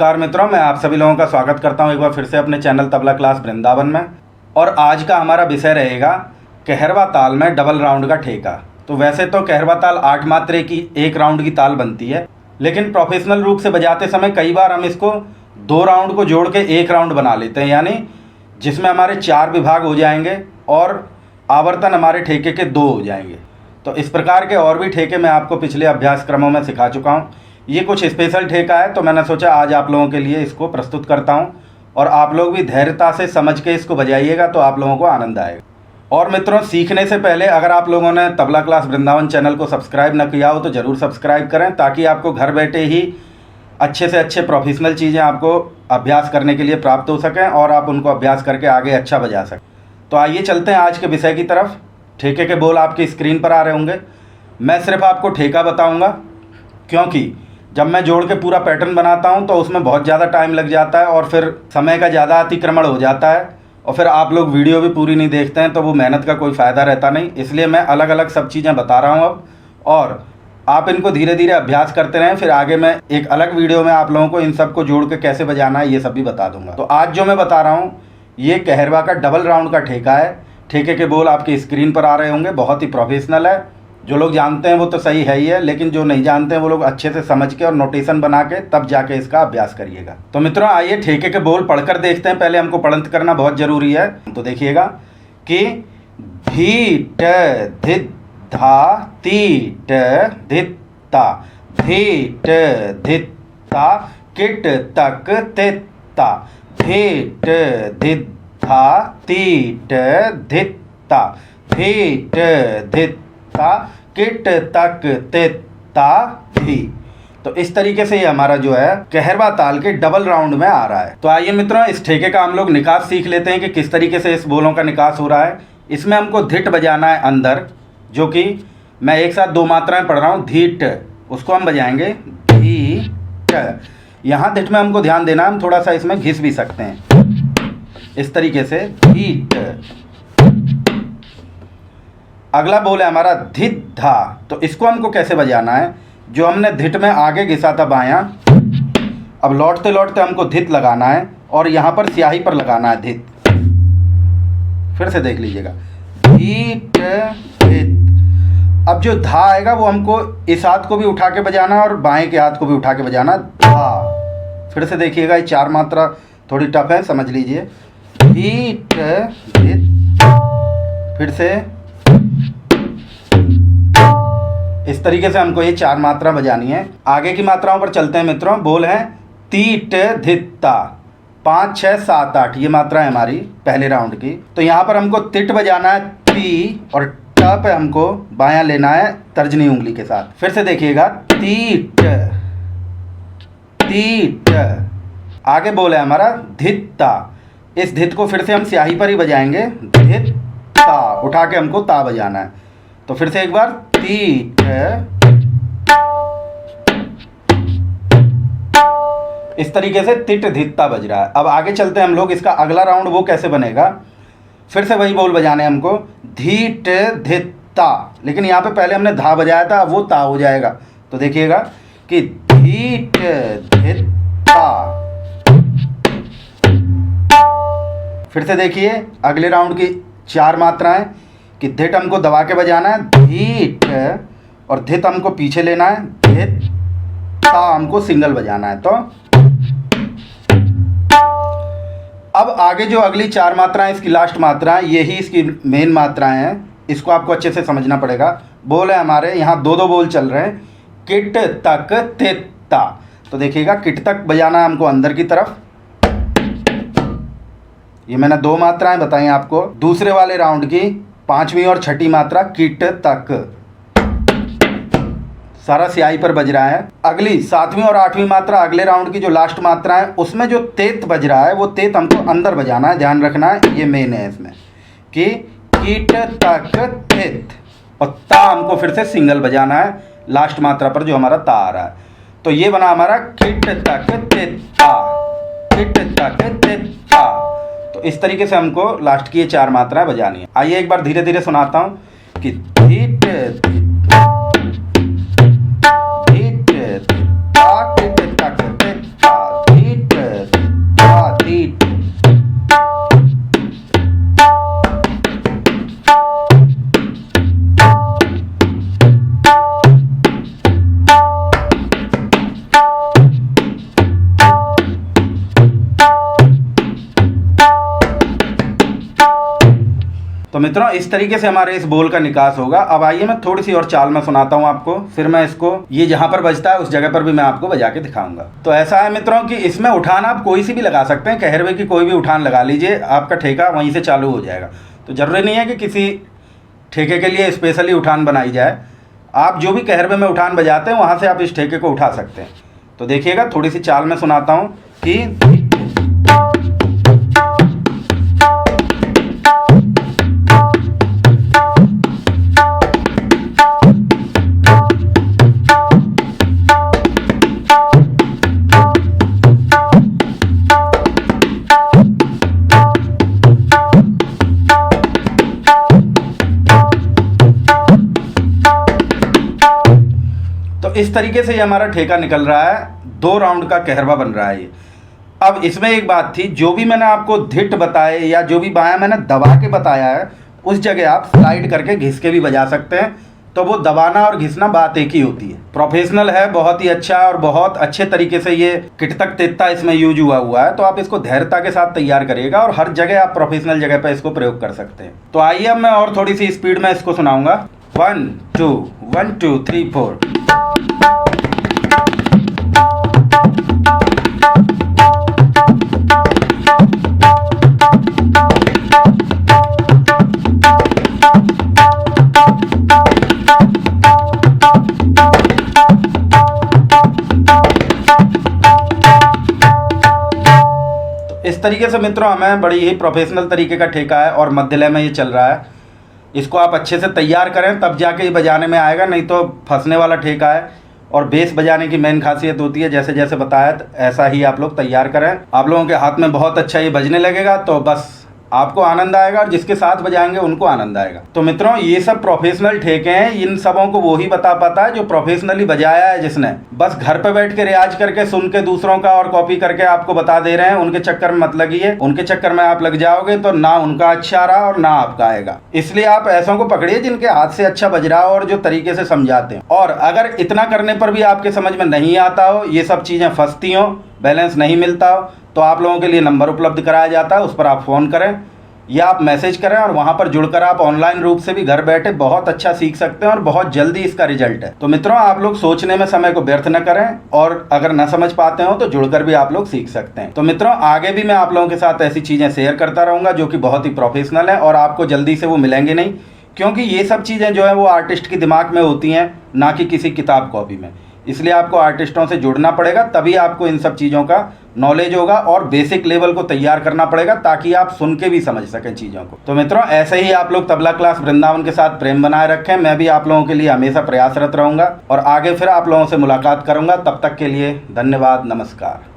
नमस्कार मित्रों, मैं आप सभी लोगों का स्वागत करता हूं एक बार फिर से अपने चैनल तबला क्लास वृंदावन में। और आज का हमारा विषय रहेगा कहरवा ताल में डबल राउंड का ठेका। तो वैसे तो कहरवा ताल 8 मात्रे की एक राउंड की ताल बनती है, लेकिन प्रोफेशनल रूप से बजाते समय कई बार हम इसको 2 राउंड को जोड़ के एक राउंड बना लेते हैं, यानी जिसमें हमारे 4 विभाग हो जाएंगे और आवर्तन हमारे ठेके के 2 हो जाएंगे। तो इस प्रकार के और भी ठेके मैं आपको पिछले अभ्यास क्रमों में सिखा चुका हूँ। ये कुछ स्पेशल ठेका है, तो मैंने सोचा आज आप लोगों के लिए इसको प्रस्तुत करता हूँ और आप लोग भी धैर्यता से समझ के इसको बजाइएगा तो आप लोगों को आनंद आएगा। और मित्रों, सीखने से पहले अगर आप लोगों ने तबला क्लास वृंदावन चैनल को सब्सक्राइब न किया हो तो ज़रूर सब्सक्राइब करें, ताकि आपको घर बैठे ही अच्छे से अच्छे प्रोफेशनल चीज़ें आपको अभ्यास करने के लिए प्राप्त हो सकें और आप उनको अभ्यास करके आगे अच्छा बजा सकें। तो आइए चलते हैं आज के विषय की तरफ। ठेके के बोल आपकी स्क्रीन पर आ रहे होंगे। मैं सिर्फ आपको ठेका बताऊंगा, क्योंकि जब मैं जोड़ के पूरा पैटर्न बनाता हूं तो उसमें बहुत ज़्यादा टाइम लग जाता है और फिर समय का ज़्यादा अतिक्रमण हो जाता है और फिर आप लोग वीडियो भी पूरी नहीं देखते हैं, तो वो मेहनत का कोई फ़ायदा रहता नहीं। इसलिए मैं अलग अलग सब चीज़ें बता रहा हूँ अब, और आप इनको धीरे धीरे अभ्यास करते रहें। फिर आगे मैं एक अलग वीडियो में आप लोगों को इन सब को जोड़ के कैसे बजाना है ये सब भी बता दूंगा। तो आज जो मैं बता रहा हूँ ये कहरवा का डबल राउंड का ठेका है। ठेके के बोल आपकी स्क्रीन पर आ रहे होंगे। बहुत ही प्रोफेशनल है। जो लोग जानते हैं वो तो सही है ही है, लेकिन जो नहीं जानते हैं वो लोग अच्छे से समझ के और नोटेशन बना के तब जाके इसका अभ्यास करिएगा। तो मित्रों आइए ठेके के बोल पढ़कर देखते हैं। पहले हमको पढ़ंत करना बहुत ज़रूरी है। तो देखिएगा कि धी ट धित धा ती ट धित ता धी ट धित ता किट तक तित ता धी ट धित धा ती ट धित ता धी ट धित ता किट तक तित ता धी। तो इस तरीके से ये हमारा जो है कहरवा ताल के डबल राउंड में आ रहा है। तो आइए मित्रों इस ठेके का हम लोग निकास सीख लेते हैं कि किस तरीके से इस बोलों का निकास हो रहा है। इसमें हमको धिट बजाना है अंदर, जो कि मैं एक साथ 2 मात्राएं पढ़ रहा हूँ। धिट, उसको हम बजाएंगे धी ट। यहाँ धिट में हमको ध्यान देना, हम थोड़ा सा इसमें घिस भी सकते हैं इस तरीके से धिट। अगला बोल है हमारा धित धा। तो इसको हमको कैसे बजाना है, जो हमने धिट में आगे घिसा था बायां, अब लौटते लौटते हमको धित लगाना है और यहाँ पर स्याही पर लगाना है धित। फिर से देख लीजिएगा धिट धित। अब जो धा आएगा वो हमको इस हाथ को भी उठा के बजाना और बाएं के हाथ को भी उठा के बजाना, धा। फिर से देखिएगा, ये 4 मात्रा थोड़ी टफ है, समझ लीजिए। धिट धित। फिर से इस तरीके से हमको ये 4 मात्रा बजानी है। आगे की मात्राओं पर चलते हैं मित्रों। बोल है तीट धित्ता। 5 6 7 8 ये मात्रा है हमारी पहले राउंड की। तो यहाँ पर हमको तिट बजाना है ती, और ट पे हमको बायां लेना है तर्जनी उंगली के साथ। फिर से देखिएगा तीट तीट। आगे बोल है हमारा धित्ता। इस धित को फिर से हम स्याही पर ही बजाएंगे, धित्ता। उठा के हमको ता बजाना है। तो फिर से एक बार तीट। इस तरीके से तिट धित्ता बज रहा है। अब आगे चलते हैं हम लोग। इसका अगला राउंड वो कैसे बनेगा, फिर से वही बोल बजाने हमको धीट धित्ता, लेकिन यहाँ पे पहले हमने धा बजाया था, वो ता हो जाएगा। तो देखिएगा कि धीट धित्ता। फिर से देखिए अगले राउंड की 4 मात्राएं कि धिट हमको दबा के बजाना है धीट, और धित हमको पीछे लेना है धित, ता हमको सिंगल बजाना है। तो अब आगे जो अगली 4 मात्राएं, इसकी लास्ट मात्रा, यही इसकी मेन मात्राएं हैं। इसको आपको अच्छे से समझना पड़ेगा। बोल है हमारे यहाँ 2 बोल चल रहे हैं, किट तक तित ता। तो देखिएगा किट तक बजाना है हमको अंदर की तरफ। ये मैंने 2 मात्राएं बताई आपको। दूसरे वाले राउंड की 5वीं और 6ठी मात्रा किट तक, सारा स्याही पर बज रहा है। अगली 7वीं और 8वीं मात्रा, अगले राउंड की जो लास्ट मात्रा है, उसमें जो तेत बज रहा है वो तेत हमको अंदर बजाना है। ध्यान रखना है, ये मेन है इसमें कि कीट तक तेत, और ता हमको फिर से सिंगल बजाना है लास्ट मात्रा पर जो हमारा ता आ रहा है। तो ये बना हमारा किट तक तेत ता, किट तक तेत ता। तो इस तरीके से हमको लास्ट की ये 4 मात्राएं बजानी है। आइए एक बार धीरे धीरे सुनाता हूँ कि धीट धीट ता किट तक तेत ता धीट तो मित्रों इस तरीके से हमारे इस बोल का निकास होगा। अब आइए मैं थोड़ी सी और चाल में सुनाता हूँ आपको, फिर मैं इसको ये जहाँ पर बजता है उस जगह पर भी मैं आपको बजा के दिखाऊंगा। तो ऐसा है मित्रों कि इसमें उठान आप कोई सी भी लगा सकते हैं, कहरवे की कोई भी उठान लगा लीजिए, आपका ठेका वहीं से चालू हो जाएगा। तो ज़रूरी नहीं है कि किसी ठेके के लिए स्पेशली उठान बनाई जाए, आप जो भी कहरवे में उठान बजाते हैं वहाँ से आप इस ठेके को उठा सकते हैं। तो देखिएगा थोड़ी सी चाल में सुनाता हूँ कि इस तरीके से ये हमारा ठेका निकल रहा है, 2 राउंड का कहरवा बन रहा है ये। अब इसमें एक बात थी, जो भी मैंने आपको धिट बताए या जो भी बायां मैंने दबा के बताया है उस जगह आप स्लाइड करके घिस के भी बजा सकते हैं। तो वो दबाना और घिसना बात एक ही होती है। प्रोफेशनल है, बहुत ही अच्छा और बहुत अच्छे तरीके से ये किटतक तेत्ता इसमें यूज हुआ है। तो आप इसको धैर्यता के साथ तैयार करिएगा और हर जगह आप प्रोफेशनल जगह पर इसको प्रयोग कर सकते हैं। तो आइए अब मैं और थोड़ी सी स्पीड में इसको सुनाऊंगा। 1 2 1 2 3 4। इस तरीके से मित्रों हमें बड़ी ही प्रोफेशनल तरीके का ठेका है और मध्य लय में ये चल रहा है। इसको आप अच्छे से तैयार करें तब जाके ये बजाने में आएगा, नहीं तो फंसने वाला ठेका है। और बेस बजाने की मेन खासियत होती है, जैसे जैसे बताया ऐसा ही आप लोग तैयार करें। आप लोगों के हाथ में बहुत अच्छा ये बजने लगेगा, तो बस आपको आनंद आएगा और जिसके साथ बजाएंगे उनको आनंद आएगा। तो मित्रों ये सब प्रोफेशनल ठेके हैं, इन सबों को वो ही बता पाता है जो प्रोफेशनली बजाया है, जिसने बस घर पे बैठ के रियाज करके सुन के दूसरों का और कॉपी करके आपको बता दे रहे हैं। उनके चक्कर में मत लगिए, उनके चक्कर में आप लग जाओगे तो ना उनका अच्छा रहा और ना आपका आएगा। इसलिए आप ऐसों को पकड़िए जिनके हाथ से अच्छा बज रहा हो और जो तरीके से समझाते हैं। और अगर इतना करने पर भी आपके समझ में नहीं आता हो, ये सब चीज़ें फंसती हो, बैलेंस नहीं मिलता हो, तो आप लोगों के लिए नंबर उपलब्ध कराया जाता है, उस पर आप फ़ोन करें या आप मैसेज करें और वहां पर जुड़कर आप ऑनलाइन रूप से भी घर बैठे बहुत अच्छा सीख सकते हैं और बहुत जल्दी इसका रिजल्ट है। तो मित्रों आप लोग सोचने में समय को व्यर्थ न करें और अगर न समझ पाते हो तो जुड़कर भी आप लोग सीख सकते हैं। तो मित्रों आगे भी मैं आप लोगों के साथ ऐसी चीज़ें शेयर करता रहूँगा जो कि बहुत ही प्रोफेशनल है और आपको जल्दी से वो मिलेंगे नहीं, क्योंकि ये सब चीज़ें जो है वो आर्टिस्ट के दिमाग में होती हैं, ना कि किसी किताब कॉपी में। इसलिए आपको आर्टिस्टों से जुड़ना पड़ेगा, तभी आपको इन सब चीज़ों का नॉलेज होगा और बेसिक लेवल को तैयार करना पड़ेगा ताकि आप सुन के भी समझ सकें चीज़ों को। तो मित्रों ऐसे ही आप लोग तबला क्लास वृंदावन के साथ प्रेम बनाए रखें। मैं भी आप लोगों के लिए हमेशा प्रयासरत रहूँगा और आगे फिर आप लोगों से मुलाकात करूँगा। तब तक के लिए धन्यवाद, नमस्कार।